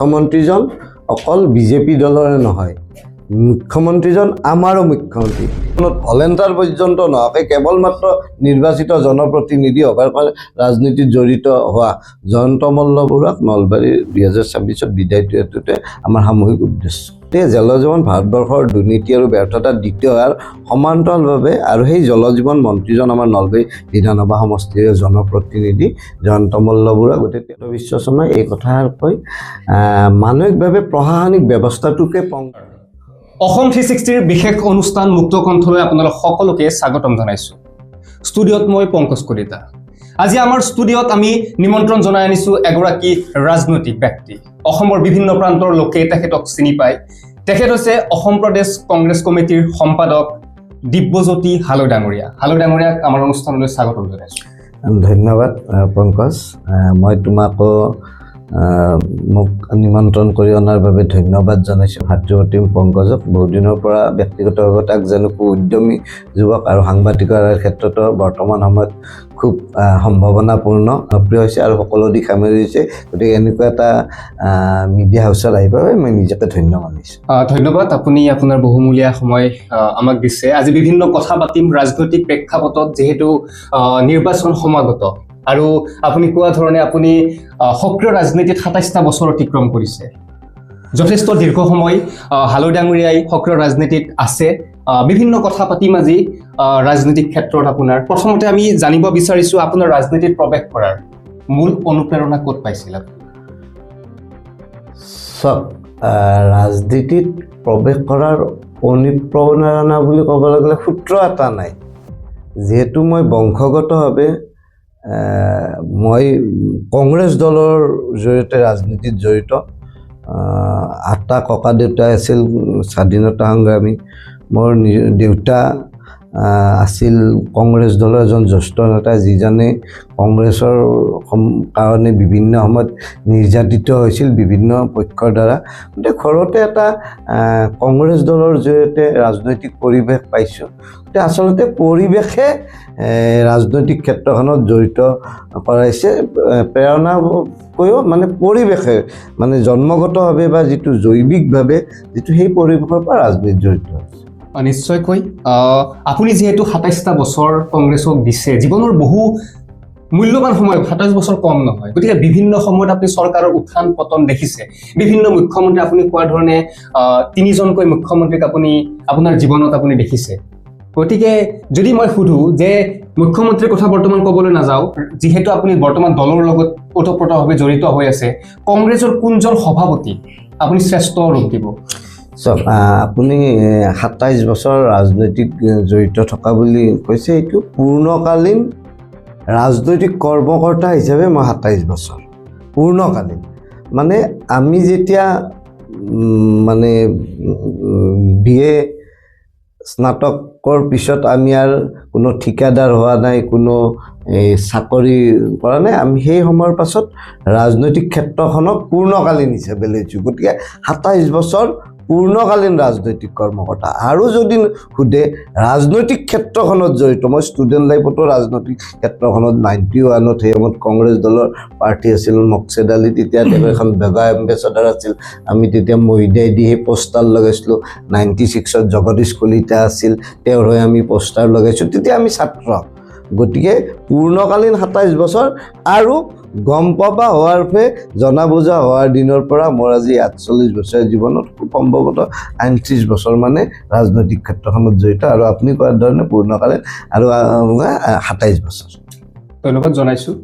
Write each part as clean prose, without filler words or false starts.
মুখ্যমন্ত্ৰীজন অকল বিজেপি দলৰে নহয়, মুখ্যমন্ত্ৰীজন আমাৰো মুখ্যমন্ত্ৰী। ভলেণ্টাৰ পৰ্যন্ত নহয়, কেৱল মাত্ৰ নিৰ্বাচিত জনপ্ৰতিনিধি হোৱাৰ কাৰণে ৰাজনীতিত জড়িত হোৱা জয়ন্ত মল্ল বৰুৱাক নলবাৰীৰ 2026 বিদায় দিয়াটোতে আমাৰ সামূহিক উদ্দেশ্য। জল জীৱন ভাৰতবৰ্ষৰ দুৰ্নীতি আৰু ব্যৰ্থতাৰ দ্বিতীয় আৰু সমান্তৰালভাৱে, আৰু সেই জল জীৱন মন্ত্ৰীজন আমাৰ নলবাৰী বিধানসভা সমষ্টিৰ জনপ্ৰতিনিধি জয়ন্ত মল্ল বৰুৱা। গতিকে বিশ্ব শৰ্মাই এই কথাৰ কৈ মানসিকভাৱে প্ৰশাসনিক ব্যৱস্থাটোকে অসম 360ৰ বিশেষ অনুষ্ঠান মুক্ত কণ্ঠলৈ আপোনালোক সকলোকে স্বাগতম জনাইছোঁ। ষ্টুডিঅ'ত মই পংকজ কলিতা। আজি আমাৰ ষ্টুডিঅ'ত আমি নিমন্ত্ৰণ জনাই আনিছোঁ এগৰাকী ৰাজনৈতিক ব্যক্তি। অসমৰ বিভিন্ন প্ৰান্তৰ লোকে তেখেতক চিনি পায়। তেখেত হৈছে অসম প্ৰদেশ কংগ্ৰেছ কমিটিৰ সম্পাদক দিব্যজ্যোতি হালৈ ডাঙৰীয়া। হালৈ ডাঙৰীয়াক আমাৰ অনুষ্ঠানলৈ স্বাগতম জনাইছোঁ। ধন্যবাদ পংকজ, মই তোমাকো মোক নিমন্ত্ৰণ কৰি অনাৰ বাবে ধন্যবাদ জনাইছোঁ। ভাতৃ পংকজক বহুদিনৰ পৰা ব্যক্তিগতভাৱে তাক জানো উদ্যমী যুৱক আৰু সাংবাদিকৰ ক্ষেত্ৰতো বৰ্তমান সময়ত খুব সম্ভাৱনাপূৰ্ণ প্ৰিয় হৈছে আৰু সকলো দিশ সামৰি হৈছে। গতিকে এনেকুৱা এটা মিডিয়া হাউচত আহিব মই নিজকে ধন্য মানিছোঁ। ধন্যবাদ, আপুনি আপোনাৰ বহুমূলীয়া সময় আমাক দিছে। আজি বিভিন্ন কথা পাতিম ৰাজনৈতিক প্ৰেক্ষাপটত, যিহেতু নিৰ্বাচন সমাগত আৰু আপুনি কোৱা ধৰণে আপুনি সক্ৰিয় ৰাজনীতিত 27টা বছৰ অতিক্ৰম কৰিছে। যথেষ্ট দীৰ্ঘ সময় হালৈ ডাঙৰীয়াই সক্ৰিয় ৰাজনীতিত আছে। বিভিন্ন কথা পাতিম আজি ৰাজনৈতিক ক্ষেত্ৰত। আপোনাৰ প্ৰথমতে আমি জানিব বিচাৰিছোঁ আপোনাৰ ৰাজনীতিত প্ৰৱেশ কৰাৰ মূল অনুপ্ৰেৰণা ক'ত পাইছিল? ৰাজনীতিত প্ৰৱেশ কৰাৰ অনুপ্ৰেৰণা বুলি ক'বলৈ গ'লে সূত্ৰ এটা নাই। যিহেতু মই বংশগতভাৱে মই কংগ্ৰেছ দলৰ জৰিয়তে ৰাজনীতিত জড়িত। আটা ককা দেউতা আছিল স্বাধীনতা সংগ্ৰামী। মোৰ দেউতা আছিল কংগ্ৰেছ দলৰ এজন জ্যেষ্ঠ নেতা, যিজনে কংগ্ৰেছৰ কাৰণে বিভিন্ন সময়ত নিৰ্যাতিত হৈছিল বিভিন্ন পক্ষৰ দ্বাৰা। গতিকে ঘৰতে এটা কংগ্ৰেছ দলৰ জৰিয়তে ৰাজনৈতিক পৰিৱেশ পাইছোঁ। গতিকে আচলতে পৰিৱেশে ৰাজনৈতিক ক্ষেত্ৰখনত জড়িত কৰাইছে। প্ৰেৰণাকৈও মানে পৰিৱেশে, মানে জন্মগতভাৱে বা যিটো জৈৱিকভাৱে যিটো সেই পৰিৱেশৰ পৰা ৰাজনীতিত জড়িত হৈছে। নিশ্চয়কৈ আপুনি যিহেতু 27টা বছৰ কংগ্ৰেছক দিছে, জীৱনৰ বহু মূল্যৱান সময়, 27 বছৰ কম নহয়। গতিকে বিভিন্ন সময়ত আপুনি চৰকাৰৰ উত্থান পতন দেখিছে, বিভিন্ন মুখ্যমন্ত্ৰী, আপুনি কোৱাৰ ধৰণে 3জনকৈ মুখ্যমন্ত্ৰীক আপুনি আপোনাৰ জীৱনত আপুনি দেখিছে। গতিকে যদি মই সুধোঁ যে মুখ্যমন্ত্ৰীৰ কথা বৰ্তমান ক'বলৈ নাযাওঁ, যিহেতু আপুনি বৰ্তমান দলৰ লগত ওতঃপ্ৰোতভাৱে জড়িত হৈ আছে, কংগ্ৰেছৰ কোনজন সভাপতি আপুনি শ্ৰেষ্ঠ ৰূপ দিব? আপুনি 27 বছৰ ৰাজনৈতিক জড়িত থকা বুলি কৈছে, এইটো পূৰ্ণকালীন ৰাজনৈতিক কৰ্মকৰ্তা হিচাপে মই 27 বছৰ পূৰ্ণকালীন। মানে আমি যেতিয়া মানে BA স্নাতকৰ পিছত আমি আৰু কোনো ঠিকাদাৰ হোৱা নাই, কোনো চাকৰি কৰা নাই। আমি সেই সময়ৰ পাছত ৰাজনৈতিক ক্ষেত্ৰখনক পূৰ্ণকালীন হিচাপে লৈছোঁ। গতিকে 27 বছৰ পূৰ্ণকালীন ৰাজনৈতিক কৰ্মকৰ্তা। আৰু যদি সোধে ৰাজনৈতিক ক্ষেত্ৰখনত জড়িত, মই ষ্টুডেণ্ট লাইফতো ৰাজনৈতিক ক্ষেত্ৰখনত 91ত সেই সময়ত কংগ্ৰেছ দলৰ প্ৰাৰ্থী আছিল মকছেদ আলী, তেতিয়া তেওঁ এখন বেগা এম্বেচাডাৰ আছিল। আমি তেতিয়া মহিদাই দি সেই পোষ্টাৰ লগাইছিলোঁ। 96ত জগদীশ কলিতা আছিল, তেওঁৰ হৈ আমি পোষ্টাৰ লগাইছোঁ। তেতিয়া আমি ছাত্ৰ। গতিকে পূৰ্ণকালীন 27 বছৰ আৰু গম পাবা হোৱাৰ ফে জনা বুজা হোৱাৰ দিনৰ পৰা মোৰ আজি 48 বছৰীয়া জীৱনত খুব সম্ভৱতঃ 39 বছৰ মানে ৰাজনৈতিক ক্ষেত্ৰখনত জড়িত। আৰু আপুনি কোৱাৰ ধৰণে পূৰ্ণকালীন আৰু 27 বছৰ। ধন্যবাদ জনাইছোঁ।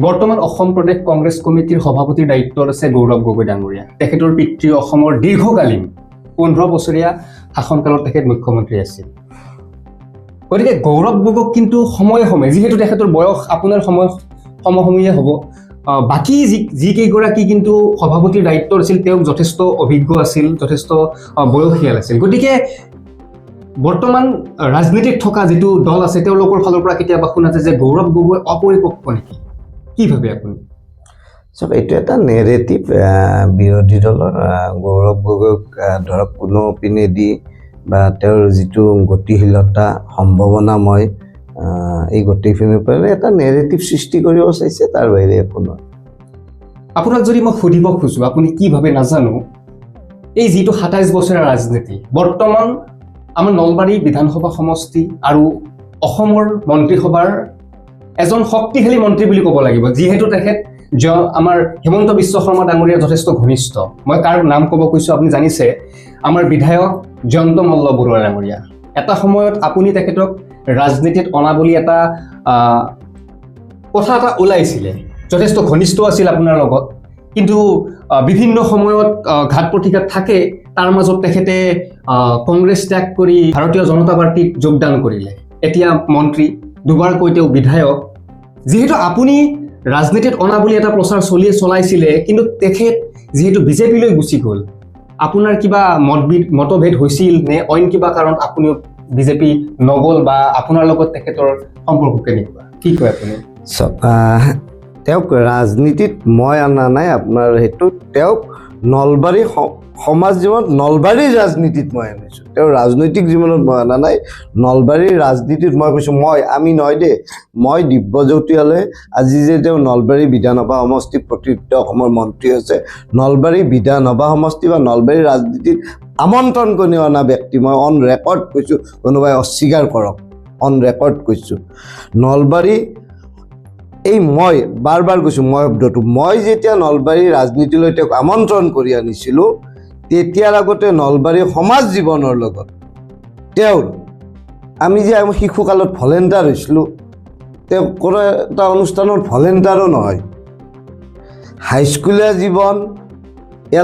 বৰ্তমান অসম প্ৰদেশ কংগ্ৰেছ কমিটিৰ সভাপতিৰ দায়িত্বত আছে গৌৰৱ গগৈ ডাঙৰীয়া। তেখেতৰ পিতৃ অসমৰ দীৰ্ঘকালীন 15 বছৰীয়া শাসনকালত তেখেত মুখ্যমন্ত্ৰী আছিল। গতিকে গৌৰৱ গগৈক কিন্তু সময়ে সময়ে, যিহেতু তেখেতৰ বয়স আপোনাৰ সময়ে হ'ব, বাকী যিকেইগৰাকী কিন্তু সভাপতিৰ দায়িত্বত আছিল তেওঁ যথেষ্ট অভিজ্ঞ আছিল, যথেষ্ট বয়সীয়াল আছিল। গতিকে বৰ্তমান ৰাজনীতিত থকা যিটো দল আছে তেওঁলোকৰ ফালৰ পৰা কেতিয়াবা শুনা যায় যে গৌৰৱ গগৈ অপৰিপক্ক নেকি? কি ভাবে আপুনি? এইটো এটা নেৰেটিভ বিৰোধী দলৰ। গৌৰৱ গগৈক ধৰক কোনো পিনেদি বা তেওঁৰ যিটো গতিশীলতা, সম্ভাৱনাময়, এই গোটেইখিনিৰ পৰা এটা নেৰেটিভ সৃষ্টি কৰিব চাইছে, তাৰ বাহিৰে একো নহয়। আপোনাক যদি মই সুধিব খোজো, আপুনি কি ভাবে নাজানো, এই যিটো ২৭ বছৰীয়া ৰাজনীতি বৰ্তমান আমাৰ নলবাৰী বিধানসভা সমষ্টি আৰু অসমৰ মন্ত্ৰীসভাৰ এজন শক্তিশালী মন্ত্ৰী বুলি ক'ব লাগিব, যিহেতু তেখেত আমাৰ হিমন্ত বিশ্ব শৰ্মা ডাঙৰীয়া যথেষ্ট ঘনিষ্ঠ। মই কাৰ নাম ক'ব কৈছোঁ আপুনি জানিছে, আমাৰ বিধায়ক জয়ন্ত মল্ল বৰুৱা ডাঙৰীয়া। এটা সময়ত আপুনি তেখেতক ৰাজনীতিত অনা বুলি এটা কথা এটা ওলাইছিলে, যথেষ্ট ঘনিষ্ঠ আছিল আপোনাৰ লগত, কিন্তু বিভিন্ন সময়ত ঘাত প্ৰতিঘাত থাকে। তাৰ মাজত তেখেতে কংগ্ৰেছ ত্যাগ কৰি ভাৰতীয় জনতা পাৰ্টীত যোগদান কৰিলে, এতিয়া মন্ত্ৰী, দুবাৰকৈ তেওঁ বিধায়ক। যিহেতু আপুনি ৰাজনীতিত অনা বুলি এটা প্ৰচাৰ চলাইছিলে, কিন্তু তেখেত যিহেতু বিজেপিলৈ গুচি গ'ল, আপোনাৰ কিবা মতভেদ হৈছিল নে অইন কিবা কাৰণত আপুনিও বিজেপি নগ'ল, বা আপোনাৰ লগত তেখেতৰ সম্পৰ্ক কেনেকুৱা, কি কয় আপুনি? তেওঁক ৰাজনীতিত মই অনা নাই, আপোনাৰ সেইটো তেওঁক নলবাৰী সমাজ জীৱনত নলবাৰীৰ ৰাজনীতিত মই আনিছোঁ। তেওঁ ৰাজনৈতিক জীৱনত মই অনা নাই, নলবাৰীৰ ৰাজনীতিত মই কৈছোঁ, আমি নহয় দেই, মই দিব্যজ্যোতিয়ালৈ আজি যে তেওঁ নলবাৰী বিধানসভা সমষ্টিৰ প্ৰতিনিধিত্ব অসমৰ মন্ত্ৰী হৈছে, নলবাৰী বিধানসভা সমষ্টি বা নলবাৰী ৰাজনীতিত আমন্ত্ৰণ কৰি অনা ব্যক্তি। মই অন ৰেকৰ্ড কৈছোঁ, কোনোবাই অস্বীকাৰ কৰক, অন ৰেকৰ্ড কৈছোঁ। নলবাৰী মই বাৰ বাৰ কৈছোঁ, শব্দটো মই যেতিয়া নলবাৰীৰ ৰাজনীতিলৈ তেওঁক আমন্ত্ৰণ কৰি আনিছিলোঁ, তেতিয়াৰ আগতে নলবাৰীৰ সমাজ জীৱনৰ লগত আমি যে শিশুকালত ভলেণ্টাৰ হৈছিলোঁ, তেওঁ কোনো এটা অনুষ্ঠানৰ ভলেণ্টাৰো নহয়। হাইস্কুলীয়া জীৱন,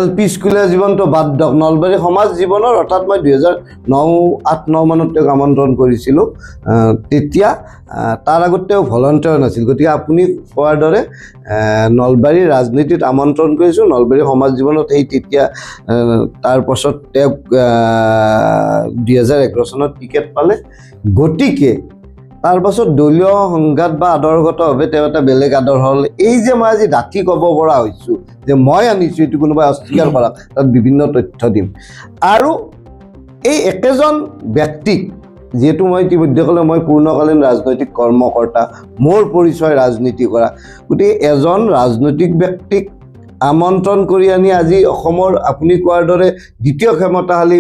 LP স্কুলীয়া জীৱনটো বাদ দিয়ক, নলবাৰী সমাজ জীৱনৰ, অৰ্থাৎ মই 2008-09 মানত তেওঁক আমন্ত্ৰণ কৰিছিলোঁ, তেতিয়া তাৰ আগত তেওঁ ভলণ্টিয়াৰ নাছিল। গতিকে আপুনি কোৱাৰ দৰে নলবাৰীৰ ৰাজনীতিত আমন্ত্ৰণ কৰিছোঁ, নলবাৰী সমাজ জীৱনত তেতিয়া তাৰপাছত তেওঁক 2011 চনত টিকেট পালে। গতিকে তাৰপাছত দলীয় সংঘাত বা আদৰ্শগতভাৱে তেওঁ এটা বেলেগ আদৰ্শ হ'ল। এই যে মই আজি ডাঠি ক'ব পৰা হৈছোঁ যে মই আনিছোঁ, এইটো কোনোবাই অস্বীকাৰ কৰক, তাত বিভিন্ন তথ্য দিম। আৰু এই একেজন ব্যক্তিক, যিহেতু মই ইতিমধ্যে ক'লে মই পূৰ্ণকালীন ৰাজনৈতিক কৰ্মকৰ্তা, মোৰ পৰিচয় ৰাজনীতি কৰা, গতিকে এজন ৰাজনৈতিক ব্যক্তিক আমন্ত্ৰণ কৰি আনি আজি অসমৰ আপুনি কোৱাৰ দৰে দ্বিতীয় ক্ষমতাশালী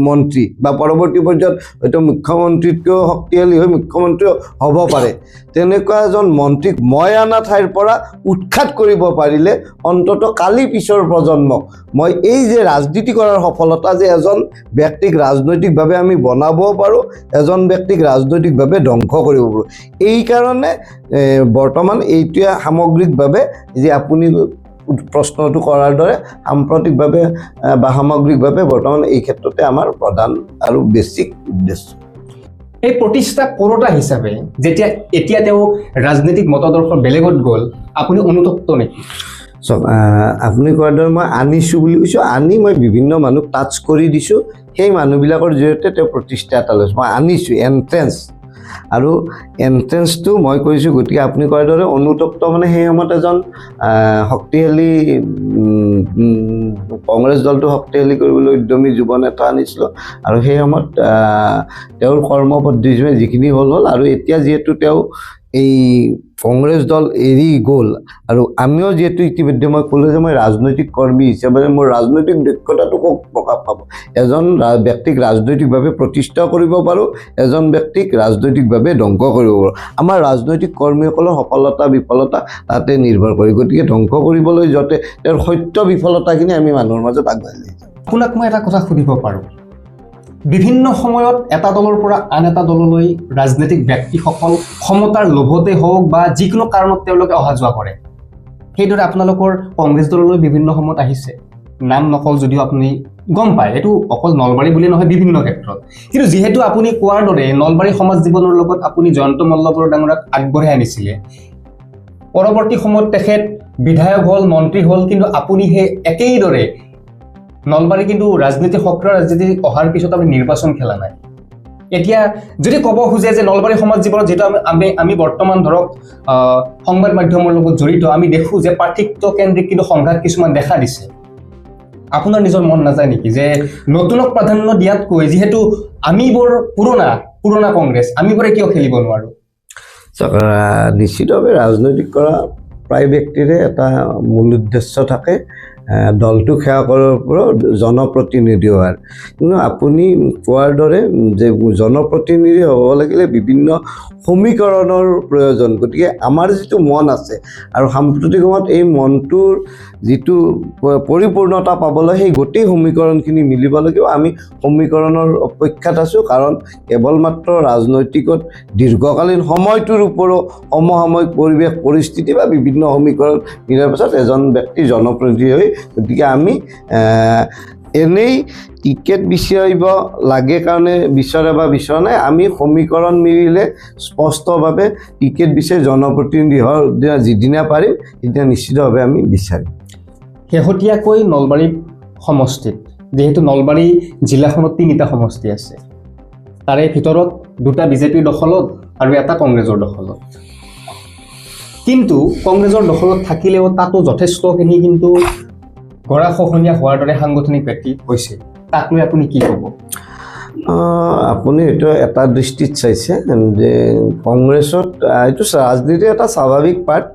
মন্ত্ৰী বা পৰৱৰ্তী পৰ্যায়ত হয়তো মুখ্যমন্ত্ৰীতকৈও শক্তিশালী হৈ মুখ্যমন্ত্ৰীও হ'ব পাৰে, তেনেকুৱা এজন মন্ত্ৰীক মই অনা ঠাইৰ পৰা উৎখাত কৰিব পাৰিলে অন্ততঃ কালি পিছৰ প্ৰজন্মক মই এই যে ৰাজনীতি কৰাৰ সফলতা, যে এজন ব্যক্তিক ৰাজনৈতিকভাৱে আমি বনাব পাৰোঁ, এজন ব্যক্তিক ৰাজনৈতিকভাৱে ধ্বংস কৰিব পাৰোঁ, এইকাৰণে বৰ্তমান এইটোৱে সামগ্ৰিকভাৱে যে আপুনি প্ৰশ্নটো কৰাৰ দৰে সাম্প্ৰতিকভাৱে বা সামগ্ৰিকভাৱে বৰ্তমান এই ক্ষেত্ৰতে আমাৰ প্ৰধান আৰু বেছিক উদ্দেশ্য। এই প্ৰতিষ্ঠা কৰোঁতা হিচাপে যেতিয়া এতিয়া তেওঁ ৰাজনৈতিক মতাদৰ্শ বেলেগত গ'ল, আপুনি অনুতপ্ত নেকি? চাওক, আপুনি কোৱাৰ দৰে মই আনিছোঁ বুলি কৈছোঁ, আনি মই বিভিন্ন মানুহক টাচ কৰি দিছোঁ, সেই মানুহবিলাকৰ জৰিয়তে তেওঁ প্ৰতিষ্ঠা এটা লৈছোঁ। মই আনিছোঁ এণ্ট্ৰেঞ্চ, আৰু এণ্ট্ৰেঞ্চটো মই কৰিছোঁ। গতিকে আপুনি কোৱাৰ দৰে অনুতপ্ত মানে সেই সময়ত এজন শক্তিশালী কংগ্ৰেছ দলটো শক্তিশালী কৰিবলৈ উদ্যমী যুৱ নেতা আনিছিলোঁ, আৰু সেই সময়ত তেওঁৰ কৰ্মপদ্ধতি যিখিনি হ'ল, আৰু এতিয়া যিহেতু তেওঁ এই কংগ্ৰেছ দল এৰি গ'ল, আৰু আমিও যিহেতু ইতিমধ্যে মই ক'লোঁ যে মই ৰাজনৈতিক কৰ্মী হিচাপে মোৰ ৰাজনৈতিক দক্ষতাটো ক'ত প্ৰকাশ পাব? এজন ব্যক্তিক ৰাজনৈতিকভাৱে প্ৰতিষ্ঠা কৰিব পাৰোঁ, এজন ব্যক্তিক ৰাজনৈতিকভাৱে ধ্বংস কৰিব পাৰোঁ। আমাৰ ৰাজনৈতিক কৰ্মীসকলৰ সফলতা বিফলতা তাতে নিৰ্ভৰ কৰে। গতিকে ধ্বংস কৰিবলৈ যাওঁতে তেওঁৰ সত্য বিফলতাখিনি আমি মানুহৰ মাজত আগবাঢ়ি লৈ যাওঁ। আপোনাক মই এটা কথা সুধিব পাৰোঁ, বিভিন্ন সময়ত এটা দলৰ পৰা আন এটা দললৈ ৰাজনৈতিক ব্যক্তিসকল ক্ষমতাৰ লোভতে হওক বা যিকোনো কাৰণত তেওঁলোকে অহা যোৱা কৰে, সেইদৰে আপোনালোকৰ কংগ্ৰেছ দললৈ বিভিন্ন সময়ত আহিছে, নাম নকওঁ যদিও আপুনি গম পায়, এইটো অকল নলবাৰী বুলি নহয়, বিভিন্ন ক্ষেত্ৰত। কিন্তু যিহেতু আপুনি কোৱাৰ দৰে নলবাৰী সমাজ জীৱনৰ লগত আপুনি জয়ন্ত মল্ল বৰুৱা ডাঙৰীয়াক আগবঢ়াই আনিছিলে, পৰৱৰ্তী সময়ত তেখেত বিধায়ক হ'ল, মন্ত্ৰী হ'ল, কিন্তু আপুনি সেই একেইদৰে নলবাৰী কিন্তু সক্ৰিয় ৰাজনীতি অহাৰ পিছত আমি নিৰ্বাচন খেলা নাই। এতিয়া যদি ক'ব খোজে যে নলবাৰী সমাজ জীৱনত যিটো আমি বৰ্তমান ধৰক সংবাদ মাধ্যমৰ লগত জড়িত, আমি দেখোঁ যে পাৰ্থিত্য কেন্দ্ৰিক কিন্তু সংঘাত কিছুমান দেখা দিছে। আপোনাৰ নিজৰ মন নাযায় নেকি যে নতুনক প্ৰাধান্য দিয়াতকৈ যিহেতু আমিবোৰ পুৰণা কংগ্ৰেছ, আমিবোৰে কিয় খেলিব নোৱাৰোঁ? নিশ্চিতভাৱে ৰাজনৈতিক কৰা প্ৰায় ব্যক্তিৰে এটা মূল উদ্দেশ্য থাকে দলটোক সেৱা কৰাৰ পৰা জনপ্ৰতিনিধি হোৱাৰ। কিন্তু আপুনি কোৱাৰ দৰে যে জনপ্ৰতিনিধি হ'ব লাগিলে বিভিন্ন সমীকৰণৰ প্ৰয়োজন। গতিকে আমাৰ যিটো মন আছে আৰু সাম্প্ৰতিক সময়ত এই মনটোৰ যিটো পৰিপূৰ্ণতা পাবলৈ সেই গোটেই সমীকৰণখিনি মিলিব লাগিব। আমি সমীকৰণৰ অপেক্ষাত আছোঁ, কাৰণ কেৱল মাত্ৰ ৰাজনৈতিকত দীৰ্ঘকালীন সময়টোৰ ওপৰত সমসাময়িক পৰিৱেশ পৰিস্থিতি বা বিভিন্ন সমীকৰণ মিলাৰ পাছত এজন ব্যক্তি জনপ্ৰতিনিধি হৈ, গতিকে আমি এনেই টিকেট বিচাৰিব লাগে কাৰণে বিচৰা বা বিচৰা নাই, আমি সমীকৰণ মিলিলে স্পষ্টভাৱে টিকেট বিচাৰি জনপ্ৰতিনিধি হোৱাৰ যিদিনা পাৰিম সিদিনা নিশ্চিতভাৱে আমি বিচাৰিম। শেহতীয়াকৈ নলবাৰী সমষ্টিত, যিহেতু নলবাৰী জিলাখনত 3টা সমষ্টি আছে, তাৰে ভিতৰত 2টা বিজেপিৰ দখলত আৰু এটা কংগ্ৰেছৰ দখলত। কিন্তু কংগ্ৰেছৰ দখলত থাকিলেও তাতো যথেষ্টখিনি কিন্তু গৰাখহনীয়া হোৱাৰ দৰে সাংগঠনিক ব্যক্তি হৈছে। তাক লৈ আপুনি কি ক'ব? আপুনি এইটো এটা দৃষ্টিত চাইছে যে কংগ্ৰেছত এইটো ৰাজনীতিৰ এটা স্বাভাৱিক পাৰ্ট।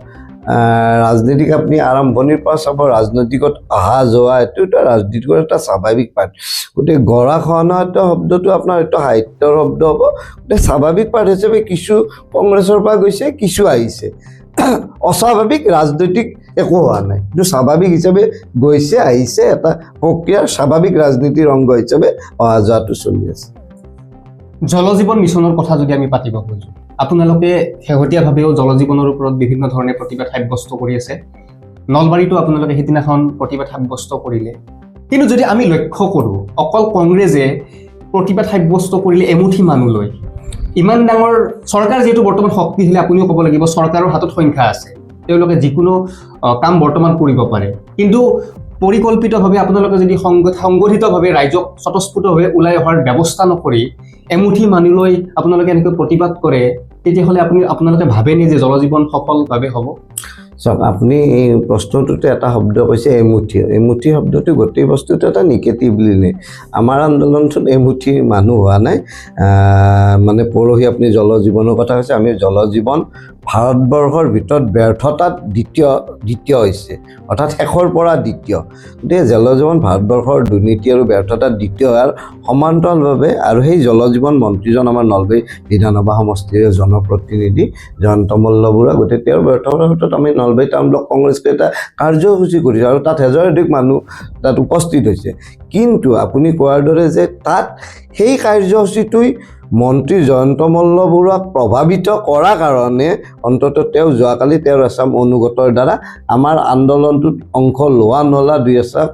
ৰাজনীতিক আপুনি আৰম্ভণিৰ পৰা চাব, ৰাজনৈতিকত অহা যোৱা এইটো এটা ৰাজনীতিকৰ এটা স্বাভাৱিক পাৰ্ট। গতিকে গৰাখহনীয়া শব্দটো আপোনাৰ এইটো সাহিত্যৰ শব্দ হ'ব। গতিকে স্বাভাৱিক পাৰ্ট হিচাপে কিছু কংগ্ৰেছৰ পৰা গৈছে, কিছু আহিছে। অস্বাভাৱিক ৰাজনৈতিক একো হোৱা নাই, কিন্তু স্বাভাৱিক হিচাপে গৈছে আহিছে, এটা প্ৰক্ৰিয়াৰ স্বাভাৱিক ৰাজনীতিৰ অংগ হিচাপে অহা যোৱাটো চলি আছে। জল জীৱন মিছনৰ কথা যদি আমি পাতিব খোজোঁ, আপোনালোকে শেহতীয়াভাৱেও জল জীৱনৰ ওপৰত বিভিন্ন ধৰণে প্ৰতিবাদ সাব্যস্ত কৰি আছে। নলবাৰীতো আপোনালোকে সেইদিনাখন প্ৰতিবাদ সাব্যস্ত কৰিলে। কিন্তু যদি আমি লক্ষ্য কৰোঁ, অকল কংগ্ৰেছে প্ৰতিবাদ সাব্যস্ত কৰিলে এমুঠি মানুহ লৈ। ইমান ডাঙৰ চৰকাৰ যিহেতু বৰ্তমান শক্তিশালী, আপুনিও ক'ব লাগিব চৰকাৰৰ হাতত সংখ্যা আছে, তেওঁলোকে যিকোনো কাম বৰ্তমান কৰিব পাৰে। কিন্তু পৰিকল্পিতভাৱে আপোনালোকে যদি সংগঠিতভাৱে ৰাইজক স্বতঃস্ফূৰ্তভাৱে ওলাই অহাৰ ব্যৱস্থা নকৰি এমুঠি মানুহ লৈ আপোনালোকে এনেকৈ প্ৰতিবাদ কৰে, তেতিয়াহ'লে আপোনালোকে ভাবেনে যে জল জীৱন সফলভাৱে হ'ব? চাওক, আপুনি এই প্ৰশ্নটোতে এটা শব্দ কৈছে এমুঠি। এমুঠি শব্দটো গোটেই বস্তুটো এটা নিগেটিভ বুলি নে? আমাৰ আন্দোলনটোত এমুঠি মানুহ হোৱা নাই। মানে পৰহি আপুনি জল জীৱনৰ কথা কৈছে, আমি জল জীৱন ভাৰতবৰ্ষৰ ভিতৰত ব্যৰ্থতাত দ্বিতীয় হৈছে, অৰ্থাৎ শেষৰ পৰা দ্বিতীয়। গতিকে জল জীৱন ভাৰতবৰ্ষৰ দুৰ্নীতি আৰু ব্যৰ্থতাত দ্বিতীয় হোৱাৰ সমান্তৰালভাৱে, আৰু সেই জল জীৱন মন্ত্ৰীজন আমাৰ নলবাৰী বিধানসভা সমষ্টিৰ জনপ্ৰতিনিধি জয়ন্ত মল্ল বৰুৱা। গতিকে তেওঁৰ ব্যৰ্থতাৰ ক্ষেত্ৰত আমি নলবাৰী টাউন ব্লক কংগ্ৰেছকে এটা কাৰ্যসূচী কৰিছে আৰু তাত 1000 অধিক মানুহ তাত উপস্থিত হৈছে। কিন্তু আপুনি কোৱাৰ দৰে যে তাত সেই কাৰ্যসূচীটোই মন্ত্ৰী জয়ন্ত মল্ল বৰুৱাক প্ৰভাৱিত কৰাৰ কাৰণে অন্ততঃ তেওঁ যোৱাকালি তেওঁৰ এচাম অনুগতৰ দ্বাৰা আমাৰ আন্দোলনটোত অংশ লোৱা নলোৱা 2 এচাম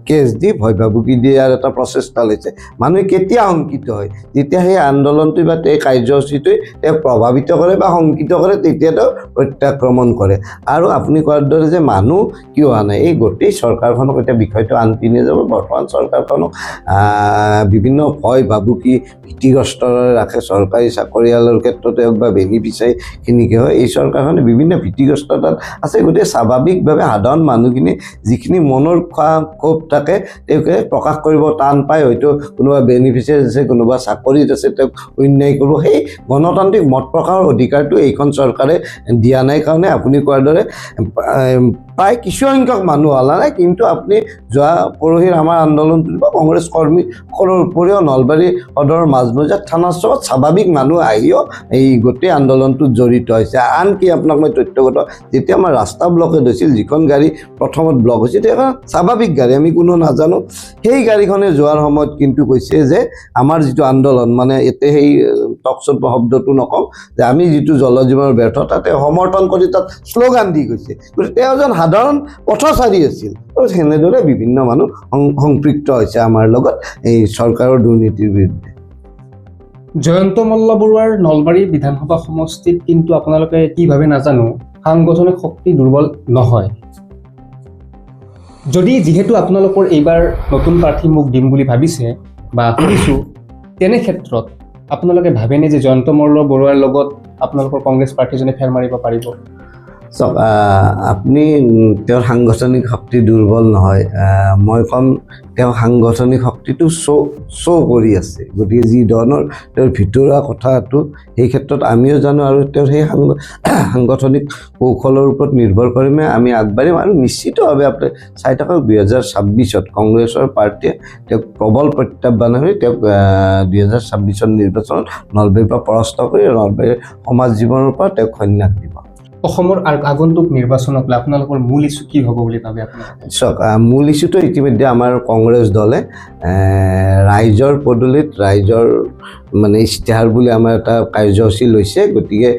কেছ দি ভয় ভাবুকি দিয়াৰ এটা প্ৰচেষ্টা লৈছে। মানুহে কেতিয়া শংকিত হয়? যেতিয়া সেই আন্দোলনটো বা এই কাৰ্যসূচীটোৱে তেওঁক প্ৰভাৱিত কৰে বা শংকিত কৰে, তেতিয়া তেওঁ প্ৰত্যাক্ৰমণ কৰে। আৰু আপুনি কোৱাৰ দৰে যে মানুহ কিয় হোৱা নাই, এই গোটেই চৰকাৰখনক এতিয়া বিষয়টো আনপিনে যাব। বৰ্তমান চৰকাৰখনক বিভিন্ন ভয় ভাবুকি ভীতিগ্ৰস্তৰে ৰাখে। চৰকাৰী চাকৰিয়ালৰ ক্ষেত্ৰতে হওক বা বেনিফিচিয়াৰীখিনিকে হয়, এই চৰকাৰখনে বিভিন্ন ভীতিগ্ৰস্ততাত আছে। গতিকে স্বাভাৱিকভাৱে সাধাৰণ মানুহখিনি যিখিনি মনৰ ক্ষোভ থাকে তেওঁলোকে প্ৰকাশ কৰিব টান পায়। হয়তো কোনোবা বেনিফিচিয়াৰী আছে, কোনোবা চাকৰিত আছে, তেওঁক অন্যায় কৰিব। সেই গণতান্ত্ৰিক মত প্ৰকাশৰ অধিকাৰটো এইখন চৰকাৰে দিয়া নাই কাৰণে আপুনি কোৱাৰ দৰে প্ৰায় কিছুসংখ্যক মানুহ হোৱা নাই। কিন্তু আপুনি যোৱা পৰহিৰ আমাৰ আন্দোলনটোত বা কংগ্ৰেছ কৰ্মীসকলৰ উপৰিও নলবাৰী সদৰৰ মাজমজিয়াত থানা চৌকত স্বাভাৱিক মানুহ আহিও এই গোটেই আন্দোলনটোত জড়িত হৈছে। আনকি আপোনাক মই তথ্যগত, যেতিয়া আমাৰ ৰাস্তা ব্লকেড হৈছিল, যিখন গাড়ী প্ৰথমত ব্লক হৈছিল সেইখন স্বাভাৱিক গাড়ী, আমি কোনো নাজানো। সেই গাড়ীখনে যোৱাৰ সময়ত কিন্তু কৈছে যে আমাৰ যিটো আন্দোলন, মানে এতিয়া সেই টকশ্ব'ত শব্দটো নকওঁ যে আমি যিটো জল জীৱনৰ ব্যৰ্থতা তেওঁ সমৰ্থন কৰি তাত শ্লোগান দি গৈছে। গতিকে তেওঁ এজন সাধাৰণ পথচাৰী আছিল। সেনেদৰে বিভিন্ন মানুহ সম্পৃক্ত হৈছে আমাৰ লগত এই চৰকাৰৰ দুৰ্নীতিৰ বিৰুদ্ধে। জয়ন্ত মল্ল বৰুৱাৰ নলবাৰী বিধানসভা সমষ্টিত কিন্তু আপোনালোকে কিভাৱে নাজানো সাংগঠনিক শক্তি দুৰ্বল নহয়। যদি যিহেতু আপোনালোকৰ এইবাৰ নতুন প্ৰাৰ্থী মোক দিম বুলি ভাবিছে বা শুনিছোঁ, তেনে ক্ষেত্ৰত আপোনালোকে ভাবেনে যে জয়ন্ত মল্ল বৰুৱাৰ লগত আপোনালোকৰ কংগ্ৰেছ প্ৰাৰ্থীজনে ফেৰ মাৰিব পাৰিব? চাওক আপুনি তেওঁৰ সাংগঠনিক শক্তি দুৰ্বল নহয় মই ক'ম তেওঁ সাংগঠনিক শক্তিটো শ্ব' কৰি আছে গতিকে যি ধৰণৰ তেওঁৰ ভিতৰুৱা কথাটো সেই ক্ষেত্ৰত আমিও জানো আৰু তেওঁৰ সেই সাংগঠনিক কৌশলৰ ওপৰত নিৰ্ভৰ কৰি আমি আগবাঢ়িম আৰু নিশ্চিতভাৱে আপুনি চাই থাকক 2026-ত কংগ্ৰেছৰ পাৰ্টীয়ে তেওঁক প্ৰবল প্ৰত্যাহ্বান কৰি তেওঁক 2026-ৰ নিৰ্বাচনত নলবাৰীৰ পৰা পৰাস্ত কৰি নলবাৰীৰ সমাজ জীৱনৰ পৰা তেওঁক সন্যাস দিব অসমৰ আগন্তুক নিৰ্বাচনক লৈ আপোনালোকৰ মূল ইছ্যু কি হ'ব বুলি ভাবে আপোনালোকে চাওক মূল ইছ্যুটো ইতিমধ্যে আমাৰ কংগ্ৰেছ দলে ৰাইজৰ পদূলিত ৰাইজৰ মানে ইস্তাহাৰ বুলি আমাৰ এটা কাৰ্যসূচী লৈছে গতিকে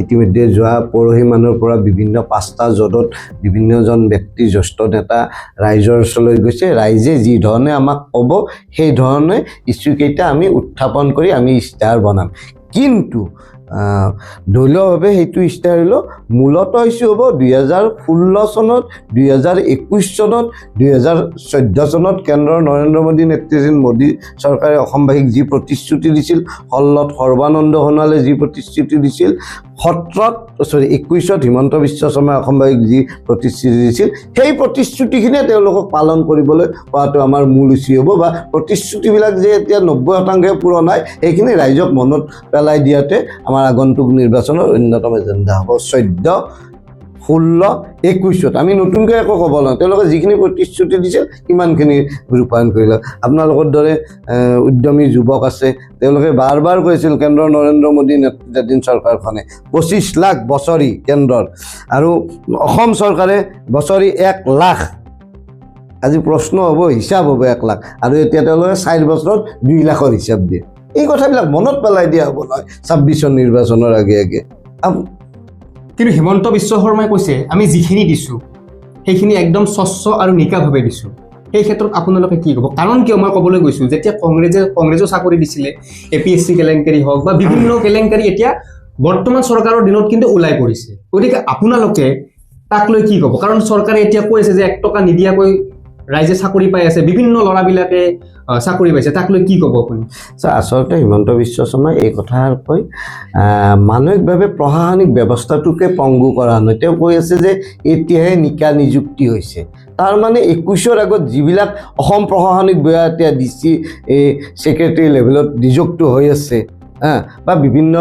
ইতিমধ্যে যোৱা পৰহি মানৰ পৰা বিভিন্ন 5টা জোটত বিভিন্নজন ব্যক্তি জ্যেষ্ঠ নেতা ৰাইজৰ ওচৰলৈ গৈছে ৰাইজে যি ধৰণে আমাক ক'ব সেই ধৰণে ইছ্যুকেইটা আমি উত্থাপন কৰি আমি ইস্তাহাৰ বনাম কিন্তু দলীয়ভাৱে সেইটো ইস্তাহাৰ হ'লেও মূলতঃ ইছ্যু হ'ব 2016 চনত 2021 চনত 2014 চনত কেন্দ্ৰৰ নৰেন্দ্ৰ মোদী নেতৃত্বাধীন মোদী চৰকাৰে অসমবাসীক যি প্ৰতিশ্ৰুতি দিছিল হলত সৰ্বানন্দ সোণোৱালে যি প্ৰতিশ্ৰুতি দিছিল 21ত হিমন্ত বিশ্ব শৰ্মাই অসমবাসীক যি প্ৰতিশ্ৰুতি দিছিল সেই প্ৰতিশ্ৰুতিখিনিয়ে তেওঁলোকক পালন কৰিবলৈ কোৱাটো আমাৰ মূল ইছ্যু হ'ব বা প্ৰতিশ্ৰুতিবিলাক যে এতিয়া 90% পূৰণ হয় সেইখিনি ৰাইজক মনত পেলাই দিয়াতে আমাৰ আগন্তুক নিৰ্বাচনৰ অন্যতম এজেণ্ডা হ'ব 14, 16, 21ত আমি নতুনকৈ একো ক'ব নোৱাৰোঁ তেওঁলোকে যিখিনি প্ৰতিশ্ৰুতি দিছিল কিমানখিনি ৰূপায়ণ কৰিলে আপোনালোকৰ দৰে উদ্যমী যুৱক আছে তেওঁলোকে বাৰ বাৰ কৈছিল কেন্দ্ৰৰ নৰেন্দ্ৰ মোদী নেতৃত্বাধীন চৰকাৰখনে 25 লাখ বছৰি কেন্দ্ৰৰ আৰু অসম চৰকাৰে বছৰি 1 লাখ আজি প্ৰশ্ন হ'ব হিচাপ হ'ব 1 লাখ আৰু এতিয়া তেওঁলোকে 4 বছৰত 2 লাখৰ হিচাপ দিয়ে এই কথাবিলাক মনত পেলাই দিয়া হ'ব নহয় 26ৰ নিৰ্বাচনৰ আগে আগে কিন্তু হিমন্ত বিশ্ব শৰ্মাই কৈছে আমি যিখিনি দিছোঁ সেইখিনি একদম স্বচ্ছ আৰু নিকাভাৱে দিছোঁ সেই ক্ষেত্ৰত আপোনালোকে কি ক'ব কাৰণ কিয় মই ক'বলৈ গৈছোঁ যেতিয়া কংগ্ৰেছৰ চাকৰি দিছিলে APSC কেলেংকাৰী হওক বা বিভিন্ন কেলেংকাৰী এতিয়া বৰ্তমান চৰকাৰৰ দিনত কিন্তু ওলাই পৰিছে গতিকে আপোনালোকে তাক লৈ কি ক'ব কাৰণ চৰকাৰে এতিয়া কৈ আছে যে 1 টকা নিদিয়াকৈ ৰাইজে চাকৰি পাই আছে বিভিন্ন ল'ৰাবিলাকে চাকৰি পাইছে তাক লৈ কি ক'ব আপুনি আচলতে হিমন্ত বিশ্ব শৰ্মাই এই কথাৰ কৈ মানসিকভাৱে প্ৰশাসনিক ব্যৱস্থাটোকে পংগু কৰা নহয় তেওঁ কৈ আছে যে এতিয়াহে নিকা নিযুক্তি হৈছে তাৰ মানে 21ৰ আগত যিবিলাক অসম প্ৰশাসনিক বিভাগ এতিয়া DC ছেক্ৰেটাৰী লেভেলত নিযুক্ত হৈ আছে বা বিভিন্ন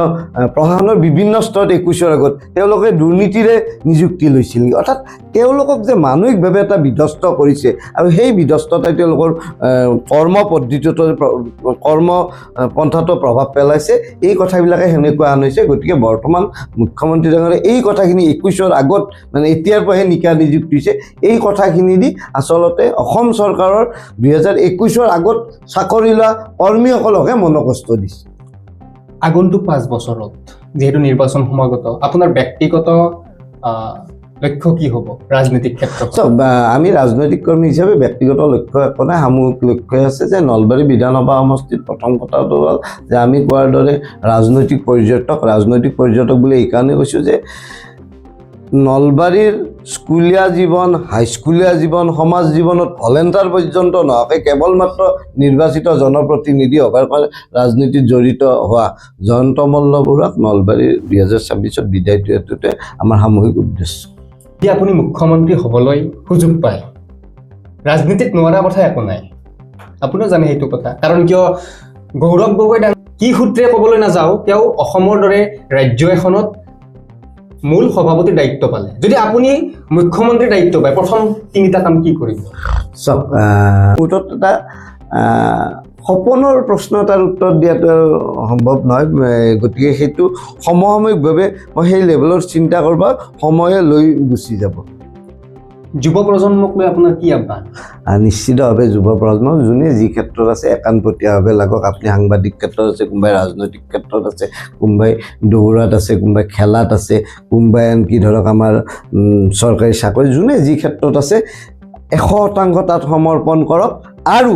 প্ৰশাসনৰ বিভিন্ন স্তৰত 21ৰ আগত তেওঁলোকে দুৰ্নীতিৰে নিযুক্তি লৈছিল অৰ্থাৎ তেওঁলোকক যে মানসিকভাৱে এটা বিধ্বস্ত কৰিছে আৰু সেই বিধ্বস্ততাই তেওঁলোকৰ কৰ্ম পদ্ধতিটো কৰ্ম পন্থাটো প্ৰভাৱ পেলাইছে এই কথাবিলাকে সেনেকুৱা আন হৈছে গতিকে বৰ্তমান মুখ্যমন্ত্ৰী ডাঙৰে এই কথাখিনি 21ৰ আগত মানে এতিয়াৰ পৰাহে নিকা নিযুক্তি হৈছে এই কথাখিনি দি আচলতে অসম চৰকাৰৰ 2021ৰ আগত চাকৰি লোৱা কৰ্মীসকলকহে মনকষ্ট দিছে আগন্তুক 5 বছৰত যেহেতু নিৰ্বাচন সমাগত আপোনাৰ ব্যক্তিগত লক্ষ্য কি হ'ব ৰাজনৈতিক ক্ষেত্ৰত আমি ৰাজনৈতিক কৰ্মী হিচাপে ব্যক্তিগত লক্ষ্য একো নাই সামূহিক লক্ষ্য আছে যে নলবাৰী বিধানসভা সমষ্টিত প্ৰথম কথাটো হ'ল যে আমি কোৱাৰ দৰে ৰাজনৈতিক পৰ্যটক বুলি এইকাৰণে কৈছোঁ যে নলবাৰীৰ স্কুলীয়া জীৱন হাইস্কুলীয়া জীৱন সমাজ জীৱনত ভলেণ্টাৰ পৰ্যন্ত নহয় কেৱল মাত্ৰ নিৰ্বাচিত জনপ্ৰতিনিধি হোৱাৰ কাৰণে ৰাজনীতিত জড়িত হোৱা জয়ন্ত মল্ল বৰুৱাক নলবাৰীৰ 2026ত বিদায় দিয়াটোতে আমাৰ সামূহিক উদ্দেশ্য যদি আপুনি মুখ্যমন্ত্ৰী হ'বলৈ সুযোগ পায় ৰাজনীতিত নোৱাৰা কথা একো নাই আপুনিও জানে সেইটো কথা কাৰণ কিয় গৌৰৱ গগৈ কি সূত্ৰে ক'বলৈ নাযাওঁ তেওঁ অসমৰ দৰে ৰাজ্য এখনত মূল সভাপতিৰ দায়িত্ব পালে যদি আপুনি মুখ্যমন্ত্ৰীৰ দায়িত্ব পায় প্ৰথম 3টা কাম কি কৰিব চাওক মুঠত এটা সপোনৰ প্ৰশ্ন এটাৰ উত্তৰ দিয়াটো সম্ভৱ নহয় গতিকে সেইটো সমসাময়িকভাৱে মই সেই লেভেলৰ চিন্তা কৰিব সময়ে লৈ গুচি যাব যুৱ প্ৰজন্মক লৈ আপোনাৰ কি আহ্বান নিশ্চিতভাৱে যুৱ প্ৰজন্ম যোনে যি ক্ষেত্ৰত আছে একাণপতীয়াভাৱে লাগক আপুনি সাংবাদিক ক্ষেত্ৰত আছে কোনোবাই ৰাজনৈতিক ক্ষেত্ৰত আছে কোনোবাই দৌৰাত আছে কোনোবাই খেলাত আছে কোনোবাই আনকি ধৰক আমাৰ চৰকাৰী চাকৰি যোনে যি ক্ষেত্ৰত আছে 100% তাত সমৰ্পণ কৰক আৰু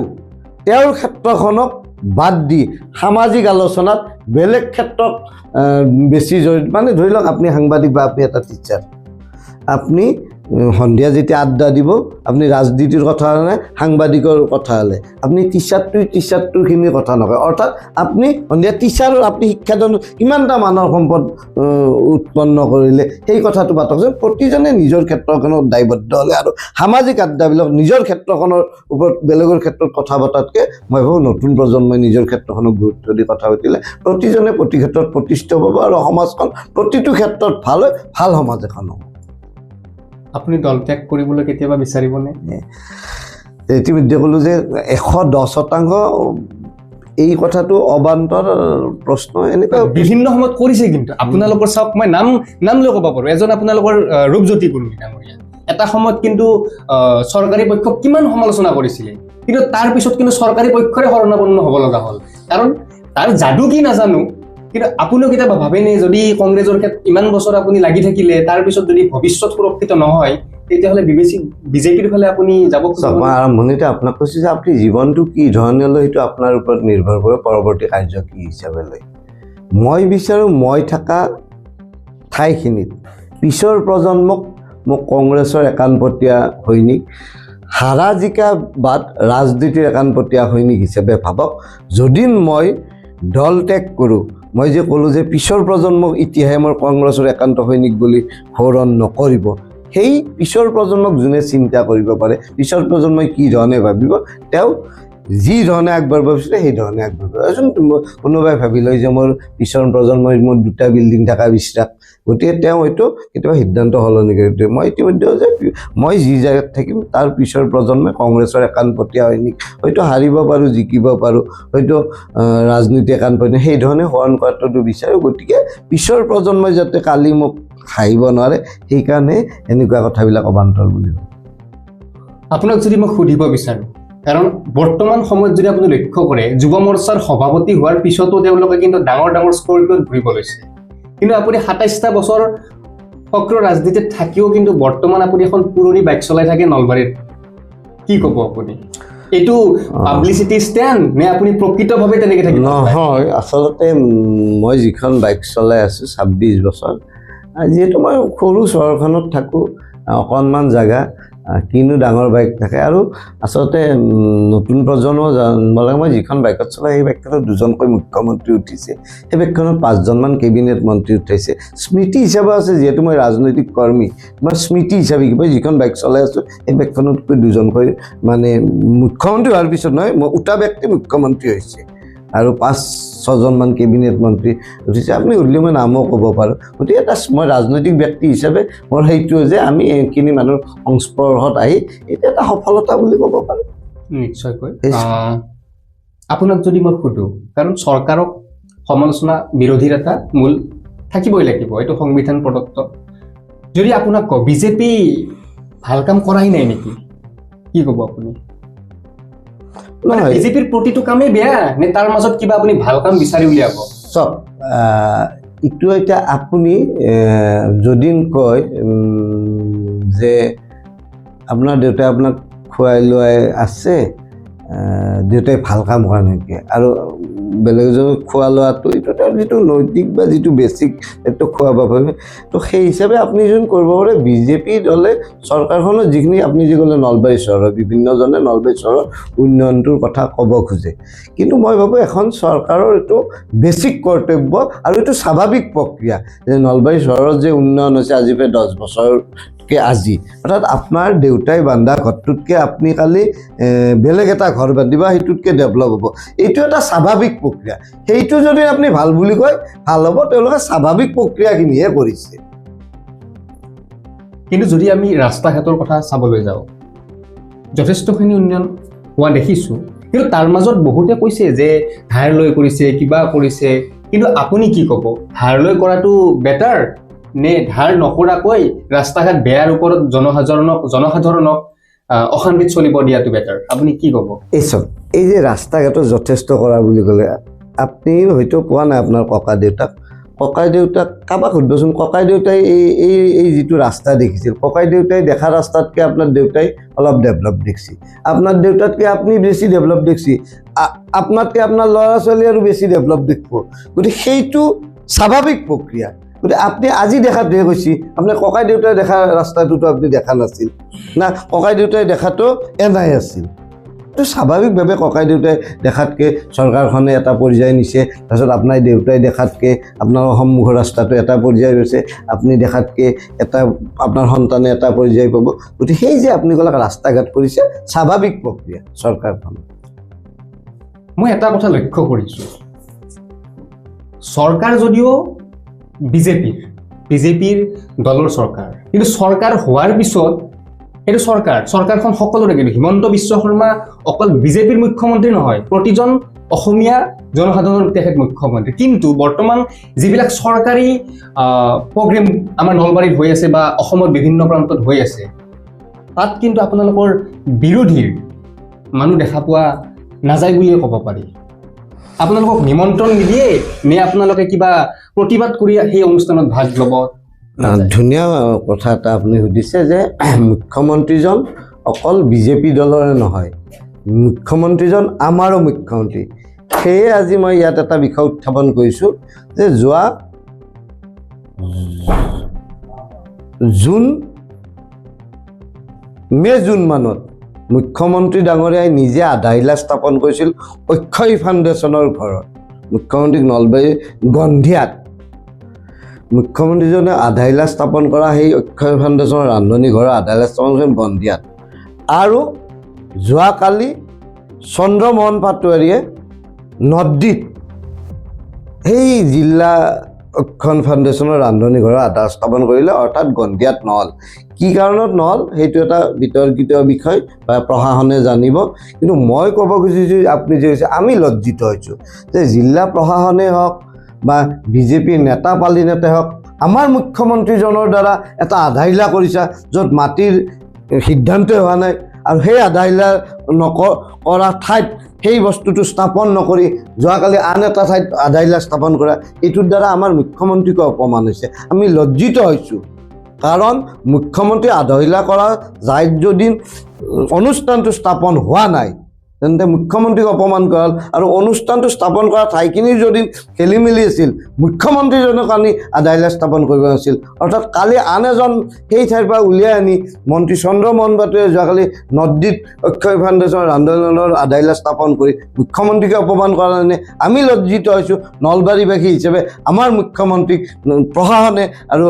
তেওঁৰ ক্ষেত্ৰখনক বাদ দি সামাজিক আলোচনাত বেলেগ ক্ষেত্ৰত বেছি জড়িত মানে ধৰি লওক আপুনি সাংবাদিক বা আপুনি এটা টিচাৰ আপুনি সন্ধিয়া যেতিয়া আড্ডা দিব আপুনি ৰাজনীতিৰ কথা হ'লে সাংবাদিকৰ কথা হ'লে আপুনি টিচাৰটোৰখিনি কথা নকয় অৰ্থাৎ আপুনি সন্ধিয়া টিচাৰৰ আপুনি শিক্ষাদান কিমানটা মানৱ সম্পদ উৎপন্ন কৰিলে সেই কথাটো পাতকচোন প্ৰতিজনে নিজৰ ক্ষেত্ৰখনত দায়বদ্ধ হ'লে আৰু সামাজিক আড্ডাবিলাক নিজৰ ক্ষেত্ৰখনৰ ওপৰত বেলেগৰ ক্ষেত্ৰত কথা পতাতকৈ মই ভাবোঁ নতুন প্ৰজন্মই নিজৰ ক্ষেত্ৰখনক গুৰুত্ব দি কথা পাতিলে প্ৰতিজনে প্ৰতি ক্ষেত্ৰত প্ৰতিষ্ঠিত পাব আৰু সমাজখন প্ৰতিটো ক্ষেত্ৰত ভাল হয় ভাল সমাজ এখন হ'ব আপুনি দল ত্যাগ কৰিবলৈ কেতিয়াবা বিচাৰিবনে ইতিমধ্যে ক'লোঁ যে 110% এই কথাটো অবান্তৰ প্ৰশ্ন এনেকুৱা বিভিন্ন সময়ত কৰিছে কিন্তু আপোনালোকৰ চাওক মই নাম লৈ ক'ব পাৰোঁ এজন আপোনালোকৰ ৰূপজ্যোতি কুৰ্মী ডাঙৰীয়া এটা সময়ত কিন্তু চৰকাৰী পক্ষক কিমান সমালোচনা কৰিছিলে কিন্তু তাৰ পিছত কিন্তু চৰকাৰী পক্ষৰে শৰণাপন্ন হ'ব লগা হ'ল কাৰণ তাৰ যাদু কি নাজানো কিন্তু আপুনিও কেতিয়াবা ভাবেনে যদি কংগ্ৰেছৰ ক্ষেত্ৰত ইমান বছৰ আপুনি লাগি থাকিলে তাৰপিছত যদি ভৱিষ্যত সুৰক্ষিত নহয় তেতিয়াহ'লে বিজেপিৰ ফালে আপুনি যাব মই আৰম্ভণিতে আপোনাক কৈছোঁ যে আপুনি জীৱনটো কি ধৰণে লয় সেইটো আপোনাৰ ওপৰত নিৰ্ভৰ কৰে পৰৱৰ্তী কাৰ্য কি হিচাপে লয় মই বিচাৰোঁ মই থকা ঠাইখিনিত পিছৰ প্ৰজন্মক মোক কংগ্ৰেছৰ একাণপতীয়া সৈনিক হাৰা জিকা বাদ ৰাজনীতিৰ একাণপতীয়া সৈনিক হিচাপে ভাবক যদি মই দল ত্যাগ কৰোঁ মই যে ক'লোঁ যে পিছৰ প্ৰজন্মক এতিয়াহে মোৰ কংগ্ৰেছৰ একান্ত সৈনিক বুলি সোঁৱৰণ নকৰিব সেই পিছৰ প্ৰজন্মক যোনে চিন্তা কৰিব পাৰে পিছৰ প্ৰজন্মই কি ধৰণে ভাবিব তেওঁ যি ধৰণে আগবাঢ়িব বিচাৰে সেই ধৰণে আগবাঢ়িব কোনোবাই ভাবি লয় যে মোৰ পিছৰ প্ৰজন্মই মোৰ 2টা বিল্ডিং থকা বিশ্বাস গতিকে তেওঁ হয়তো কেতিয়াবা সিদ্ধান্ত সলনি কৰি দিয়ে মই ইতিমধ্যে যে মই যি জেগাত থাকিম তাৰ পিছৰ প্ৰজন্মই কংগ্ৰেছৰ একাণপতীয়া সৈনিক হয়তো হাৰিব পাৰোঁ জিকিব পাৰোঁ হয়তো ৰাজনীতি একাণপতীয়া সেই ধৰণে সোৱৰণ কৰাটো বিচাৰোঁ গতিকে পিছৰ প্ৰজন্মই যাতে কালি মোক হাঁহিব নোৱাৰে সেইকাৰণে এনেকুৱা কথাবিলাক অবান্তৰ বুলি আপোনাক যদি মই সুধিব বিচাৰোঁ কাৰণ বৰ্তমান সময়ত যদি আপুনি লক্ষ্য কৰে যুৱ মৰ্চাৰ সভাপতি হোৱাৰ পিছতো তেওঁলোকে কিন্তু ডাঙৰ স্কৰপিঅ'ত ঘূৰিব লৈছে কিন্তু আপুনি 27টা বছৰ সক্ৰিয় ৰাজনীতিত থাকিও কিন্তু বৰ্তমান আপুনি এখন পুৰণি বাইক চলাই থাকে নলবাৰীত কি ক'ব আপুনি এইটো পাব্লিচিটি ষ্টেণ্ড নে আপুনি প্ৰকৃতভাৱে তেনেকৈ থাকিব নহয় আচলতে মই যিখন বাইক চলাই আছোঁ 26 বছৰ যিহেতু মই সৰু চহৰখনত থাকোঁ অকণমান জেগা কিনো ডাঙৰ বাইক থাকে আৰু আচলতে নতুন প্ৰজন্ম জানিব লাগে মই যিখন বাইকত চলাই সেই বাইকখনত 2জনকৈ মুখ্যমন্ত্ৰী উঠিছে সেই বাইকখনত 5জনমান কেবিনেট মন্ত্ৰী উঠাইছে স্মৃতি হিচাপে আছে যিহেতু মই ৰাজনৈতিক কৰ্মী মই স্মৃতি হিচাপে মই যিখন বাইক চলাই আছোঁ সেই বাইকখনতকৈ 2জনকৈ মানে মুখ্যমন্ত্ৰী হোৱাৰ পিছত নহয় মই উঠা ব্যক্তি মুখ্যমন্ত্ৰী হৈছে আৰু 5-6জনমান কেবিনেট মন্ত্ৰী উঠিছে আপুনি সুধিলে মই নামো ক'ব পাৰোঁ গতিকে এটা মই ৰাজনৈতিক ব্যক্তি হিচাপে মোৰ সেইটোৱে যে আমি এইখিনি মানুহৰ সংস্পৰ্শত আহি এইটো এটা সফলতা বুলি ক'ব পাৰোঁ নিশ্চয়কৈ আপোনাক যদি মই সুধোঁ কাৰণ চৰকাৰক সমালোচনা বিৰোধীৰ এটা মূল থাকিবই লাগিব এইটো সংবিধান প্ৰদত্ত যদি আপোনাক কওঁ বিজেপি ভাল কাম কৰাই নাই নেকি কি ক'ব আপুনি বিজেপিৰ প্ৰতিটো কামেই বেয়া নে তাৰ মাজত কিবা আপুনি ভাল কাম বিচাৰি উলিয়াব চব ইটো এতিয়া আপুনি যদি কয় যে আপোনাৰ দেউতাই আপোনাক খুৱাই লোৱাই আছে দেউতাই ভাল কাম কৰা নেকি আৰু বেলেগজনক খোৱা লোৱাটো এইটো তাৰ যিটো নৈতিক বা যিটো বেছিক সেইটো খোৱাব পাৰে তো সেই হিচাপে আপুনি যোন কৰিব পাৰে বিজেপি দলে চৰকাৰখনৰ যিখিনি আপুনি যি ক'লে নলবাৰী চহৰৰ বিভিন্নজনে নলবাৰী চহৰৰ উন্নয়নটোৰ কথা ক'ব খোজে কিন্তু মই ভাবোঁ এখন চৰকাৰৰ এইটো বেছিক কৰ্তব্য আৰু এইটো স্বাভাৱিক প্ৰক্ৰিয়া যে নলবাৰী চহৰত যে উন্নয়ন হৈছে আজি প্ৰায় 10 বছৰতকৈ আজি অৰ্থাৎ আপোনাৰ দেউতাই বান্ধা ঘৰটোতকৈ আপুনি কালি বেলেগ এটা ঘৰ বান্ধিব সেইটোতকৈ ডেভেলপ হ'ব এইটো এটা স্বাভাৱিক প্ৰক্ৰিয়া সেইটো যদি আপুনি ভাল বুলি কয় ভাল হ'ব তেওঁলোকে স্বাভাৱিক প্ৰক্ৰিয়াখিনিহে কৰিছে কিন্তু যদি আমি ৰাস্তা ঘাটৰ কথা চাবলৈ যাওঁ যথেষ্টখিনি উন্নয়ন হোৱা দেখিছোঁ কিন্তু তাৰ মাজত বহুতে কৈছে যে ধাৰ লৈ কৰিছে কিবা কৰিছে কিন্তু আপুনি কি ক'ব ধাৰ লৈ কৰাটো বেটাৰ নে ধাৰ নকৰাকৈ ৰাস্তা ঘাট বেয়াৰ ওপৰত জনসাধাৰণক অশান্তিত চলিব দিয়াটো বেটাৰ আপুনি কি ক'ব এই চব এই যে ৰাস্তা ঘাটত যথেষ্ট কৰা বুলি ক'লে আপুনি হয়তো পোৱা নাই আপোনাৰ ককা দেউতাক কাৰোবাক সুধিবচোন ককাই দেউতাই এই যিটো ৰাস্তা দেখিছিল ককাই দেউতাই দেখা ৰাস্তাতকৈ আপোনাৰ দেউতাই অলপ ডেভেলপ দেখিছে আপোনাৰ দেউতাতকৈ আপুনি বেছি ডেভেলপ দেখিছে আপোনাতকৈ আপোনাৰ ল'ৰা ছোৱালী আৰু বেছি ডেভেলপ দেখিব গতিকে সেইটো স্বাভাৱিক প্ৰক্ৰিয়া গতিকে আপুনি আজি দেখাটোহে কৈছে, আপোনাৰ ককাই দেউতাই দেখা ৰাস্তাটোতো আপুনি দেখা নাছিল না, ককাই দেউতাই দেখাটো এনাই আছিল। তো স্বাভাৱিকভাৱে ককাই দেউতাই দেখাতকৈ চৰকাৰখনে এটা পৰ্যায় নিছে, তাৰপিছত আপোনাৰ দেউতাই দেখাতকৈ আপোনাৰ সন্মুখৰ ৰাস্তাটো এটা পৰ্যায় হৈছে, আপুনি দেখাতকৈ এটা আপোনাৰ সন্তানে এটা পৰ্যায় পাব। গতিকে সেই যে আপুনি ক'লে ৰাস্তা ঘাট কৰিছে, স্বাভাৱিক প্ৰক্ৰিয়া চৰকাৰখন। মই এটা কথা লক্ষ্য কৰিছোঁ, চৰকাৰ যদিও বিজেপিৰ দলৰ চৰকাৰ, কিন্তু চৰকাৰ হোৱাৰ পিছত সেইটো চৰকাৰখন সকলোৰে, কিন্তু হিমন্ত বিশ্ব শৰ্মা অকল বিজেপিৰ মুখ্যমন্ত্ৰী নহয়, প্ৰতিজন অসমীয়া জনসাধাৰণৰ তেখেত মুখ্যমন্ত্ৰী। কিন্তু বৰ্তমান যিবিলাক চৰকাৰী প্ৰগ্ৰেম আমাৰ নলবাৰীত হৈ আছে বা অসমৰ বিভিন্ন প্ৰান্তত হৈ আছে, তাত কিন্তু আপোনালোকৰ বিৰোধীৰ মানুহ দেখা পোৱা নাযায় বুলিয়ে ক'ব পাৰি। আপোনালোকক নিমন্ত্ৰণ নিদিয়ে নে আপোনালোকে কিবা প্ৰতিবাদ কৰি সেই অনুষ্ঠানত ভাগ ল'ব? ধুনীয়া কথা এটা আপুনি সুধিছে যে মুখ্যমন্ত্ৰীজন অকল বিজেপি দলৰে নহয়, মুখ্যমন্ত্ৰীজন আমাৰো মুখ্যমন্ত্ৰী। সেয়ে আজি মই ইয়াত এটা বিষয় উত্থাপন কৰিছোঁ যে যোৱা জুন মানত মুখ্যমন্ত্ৰী ডাঙৰীয়াই নিজে আধাইলা স্থাপন কৰিছিল অক্ষয় ফাউণ্ডেশ্যনৰ ঘৰত, মুখ্যমন্ত্ৰীক নলবাৰী গন্ধিয়াত মুখ্যমন্ত্ৰীজনে আধাইলা স্থাপন কৰা সেই অক্ষয় ফাউণ্ডেশ্যনৰ ৰান্ধনি ঘৰৰ আধাইলা স্থাপন কৰিছিল গন্ধিয়াত। আৰু যোৱাকালি চন্দ্ৰমোহন পাটোৱাৰীয়ে নদীত সেই জিলা অক্ষয় ফাউণ্ডেশ্যনৰ ৰান্ধনি ঘৰৰ আধাৰ স্থাপন কৰিলে, অৰ্থাৎ গন্ধিয়াত নহ'ল। কি কাৰণত নহ'ল সেইটো এটা বিতৰ্কিত বিষয় বা প্ৰশাসনে জানিব। কিন্তু মই ক'ব খুজিছোঁ, আপুনি যে কৈছে আমি লজ্জিত হৈছোঁ যে জিলা প্ৰশাসনেই হওক বা বিজেপিৰ নেতা পালি নেতাই হওক, আমাৰ মুখ্যমন্ত্ৰীজনৰ দ্বাৰা এটা আধাইলা কৰিছা য'ত মাটিৰ সিদ্ধান্তই হোৱা নাই, আৰু সেই আধাইলা কৰা ঠাইত সেই বস্তুটো স্থাপন নকৰি যোৱাকালি আন এটা ঠাইত আধাইলা স্থাপন কৰা, এইটোৰ দ্বাৰা আমাৰ মুখ্যমন্ত্ৰীকো অপমান হৈছে। আমি লজ্জিত হৈছোঁ, কাৰণ মুখ্যমন্ত্ৰী আধাইলা কৰা যায় যদি অনুষ্ঠানটো স্থাপন হোৱা নাই, তেন্তে মুখ্যমন্ত্ৰীক অপমান কৰা, আৰু অনুষ্ঠানটো স্থাপন কৰা ঠাইখিনিৰ যদি খেলি মেলি আছিল, মুখ্যমন্ত্ৰীজনক আনি আধাইলা স্থাপন কৰিব নাছিল। অৰ্থাৎ কালি আন এজন সেই ঠাইৰ পৰা উলিয়াই আনি মন্ত্ৰী চন্দ্ৰমোহন পাটোৱাৰীয়ে যোৱাকালি নদীত অক্ষয় ফাউণ্ডেশ্যনৰ ৰান্ধনিঘৰৰ আধাইলা স্থাপন কৰি মুখ্যমন্ত্ৰীকে অপমান কৰা কাৰণে আমি লজ্জিত হৈছোঁ। নলবাৰীবাসী হিচাপে আমাৰ মুখ্যমন্ত্ৰীক প্ৰশাসনে আৰু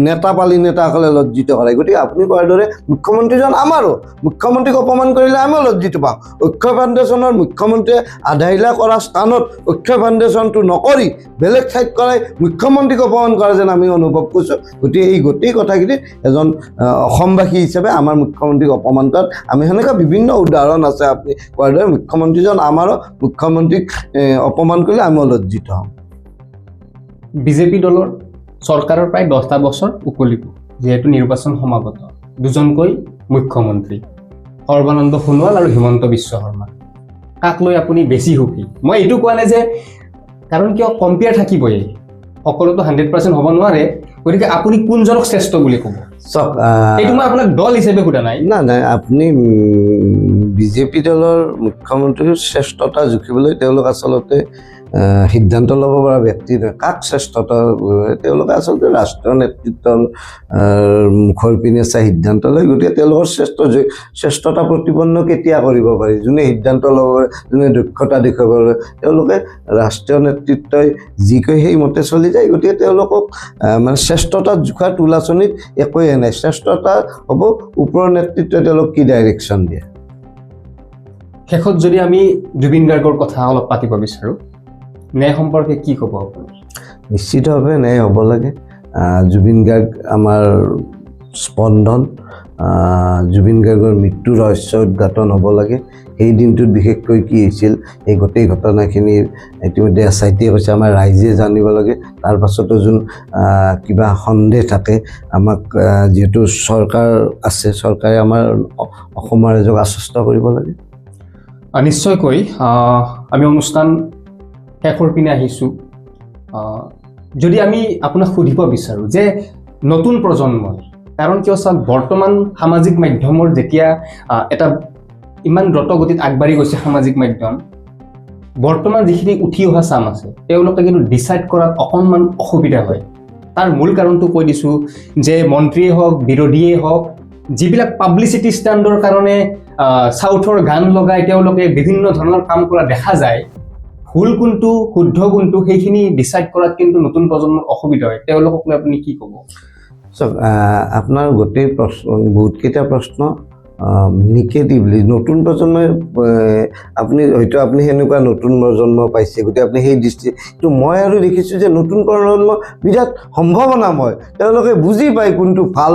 নেতা পালি নেতাসকলে লজ্জিত কৰে। গতিকে আপুনি কোৱাৰ দৰে মুখ্যমন্ত্ৰীজন আমাৰো, মুখ্যমন্ত্ৰীক অপমান কৰিলে আমিও লজ্জিত পাওঁ। অক্ষয় ফাউণ্ডেশ্যনৰ মুখ্যমন্ত্ৰীয়ে আধাইলা কৰা স্থানত অক্ষয় ফাউণ্ডেশ্যনটো নকৰি বেলেগ ঠাইত কৰাই মুখ্যমন্ত্ৰীক অপমান কৰা যেন আমি অনুভৱ কৰিছোঁ। গতিকে এই গোটেই কথাখিনি এজন অসমবাসী হিচাপে আমাৰ মুখ্যমন্ত্ৰীক অপমান কৰাত আমি সেনেকুৱা বিভিন্ন উদাহৰণ আছে। আপুনি কোৱাৰ দৰে মুখ্যমন্ত্ৰীজন আমাৰো, মুখ্যমন্ত্ৰীক অপমান কৰিলে আমিও লজ্জিত হ'ম। বিজেপি দলৰ চৰকাৰৰ প্ৰায় 10টা বছৰ উকলিব, যিহেতু নিৰ্বাচন সমাগত, দুজনকৈ মুখ্যমন্ত্ৰী সৰ্বানন্দ সোণোৱাল আৰু হিমন্ত বিশ্ব শৰ্মা। কাক লৈ আপুনি বেছি সুখী? মই এইটো কোৱা নাই যে, কাৰণ কিয় কম্পেয়াৰ থাকিবই, সকলোতো 100% হ'ব নোৱাৰে। গতিকে আপুনি কোনজনক শ্ৰেষ্ঠ বুলি ক'ব? চাওক, এইটো মই আপোনাক দল হিচাপে সোধা নাই। নাই, আপুনি বিজেপি দলৰ মুখ্যমন্ত্ৰীৰ শ্ৰেষ্ঠতা জুখিবলৈ তেওঁলোক আচলতে সিদ্ধান্ত ল'ব পৰা ব্যক্তি নহয়। কাক শ্ৰেষ্ঠতা, তেওঁলোকে আচলতে ৰাষ্ট্ৰীয় নেতৃত্বৰ মুখৰ পিনে চাই সিদ্ধান্ত লয়। গতিকে তেওঁলোকৰ শ্ৰেষ্ঠতা প্ৰতিপন্ন কেতিয়া কৰিব পাৰি? যোনে সিদ্ধান্ত ল'ব পাৰে, যোনে দক্ষতা দেখুৱাব পাৰে, তেওঁলোকে ৰাষ্ট্ৰীয় নেতৃত্বই যি কয় সেইমতে চলি যায়। গতিকে তেওঁলোকক মানে শ্ৰেষ্ঠতা জোখা তোলাচনীত একোৱে নাই। শ্ৰেষ্ঠতা হ'ব ওপৰৰ নেতৃত্বই তেওঁলোক কি ডাইৰেকশ্যন দিয়ে। শেষত যদি আমি জুবিন গাৰ্গৰ কথা অলপ পাতিব বিচাৰোঁ, ন্যায় সম্পৰ্কে কি ক'ব আপুনি? নিশ্চিতভাৱে ন্যায় হ'ব লাগে। জুবিন গাৰ্গ আমাৰ স্পন্দন। জুবিন গাৰ্গৰ মৃত্যু ৰহস্য উদঘাটন হ'ব লাগে। সেই দিনটোত বিশেষকৈ কি হৈছিল, এই গোটেই ঘটনাখিনিৰ ইতিমধ্যে SIT-য়ে কৈছে আমাৰ ৰাইজে জানিব লাগে। তাৰ পাছতো যোন কিবা সন্দেহ থাকে, আমাক যিহেতু চৰকাৰ আছে, চৰকাৰে আমাৰ অসমৰ ৰাইজক আশ্বস্ত কৰিব লাগে। নিশ্চয়কৈ আমি অনুষ্ঠান শেষৰ পিনে আহিছোঁ। যদি আমি আপোনাক সুধিব বিচাৰোঁ যে নতুন প্ৰজন্মই, কাৰণ কিয় চাওক, বৰ্তমান সামাজিক মাধ্যমৰ যেতিয়া এটা ইমান দ্ৰুতগতিত আগবাঢ়ি গৈছে সামাজিক মাধ্যম, বৰ্তমান যিখিনি উঠি অহা চাম আছে তেওঁলোকে কিন্তু ডিচাইড কৰাত অকণমান অসুবিধা হয়। তাৰ মূল কাৰণটো কৈ দিছোঁ যে মন্ত্ৰীয়ে হওক বিৰোধীয়ে হওক যিবিলাক পাব্লিচিটি ষ্টাণ্ডৰ কাৰণে চাউথৰ গান লগাই তেওঁলোকে বিভিন্ন ধৰণৰ কাম কৰা দেখা যায়, ভুল কোনটো শুদ্ধ কোনটো সেইখিনি ডিচাইড কৰাত কিন্তু নতুন প্ৰজন্মৰ অসুবিধা হয়। তেওঁলোকক লৈ আপুনি কি ক'ব? চাওক, আপোনাৰ গোটেই প্ৰশ্ন বহুতকেইটা প্ৰশ্ন নিগেটিভলি নতুন প্ৰজন্মই আপুনি হয়তো আপুনি সেনেকুৱা নতুন প্ৰজন্ম পাইছে, গতিকে আপুনি সেই দৃষ্টি, কিন্তু মই আৰু দেখিছোঁ যে নতুন প্ৰজন্ম বিৰাট সম্ভাৱনাময়, তেওঁলোকে বুজি পায় কোনটো ভাল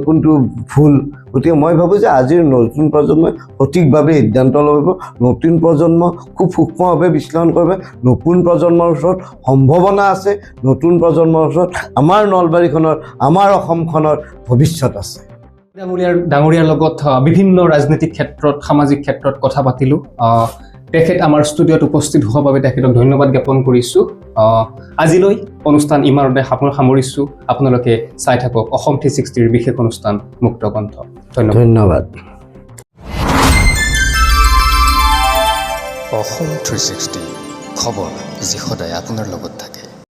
কোনটো ভুল। গতিকে মই ভাবোঁ যে আজিৰ নতুন প্ৰজন্মই সঠিকভাৱে সিদ্ধান্ত ল'ব, নতুন প্ৰজন্ম খুব সূক্ষ্মভাৱে বিশ্লেষণ কৰিব, নতুন প্ৰজন্মৰ ওচৰত সম্ভাৱনা আছে, নতুন প্ৰজন্মৰ ওচৰত আমাৰ নলবাৰীখনৰ আমাৰ অসমখনৰ ভৱিষ্যত আছে। ডাঙৰীয়াৰ লগত বিভিন্ন ৰাজনৈতিক ক্ষেত্ৰত সামাজিক ক্ষেত্ৰত কথা পাতিলোঁ। তেখেত আমাৰ ষ্টুডিঅ'ত উপস্থিত হোৱাৰ বাবে তেখেতক ধন্যবাদ জ্ঞাপন কৰিছোঁ। আজিলৈ অনুষ্ঠান ইমানতে সামৰিছোঁ। আপোনালোকে চাই থাকক অসম 360ৰ বিশেষ অনুষ্ঠান মুক্ত কণ্ঠ। ধন্যবাদ। অসম 360 খবৰ যি সদায় আপোনাৰ লগত থাকে।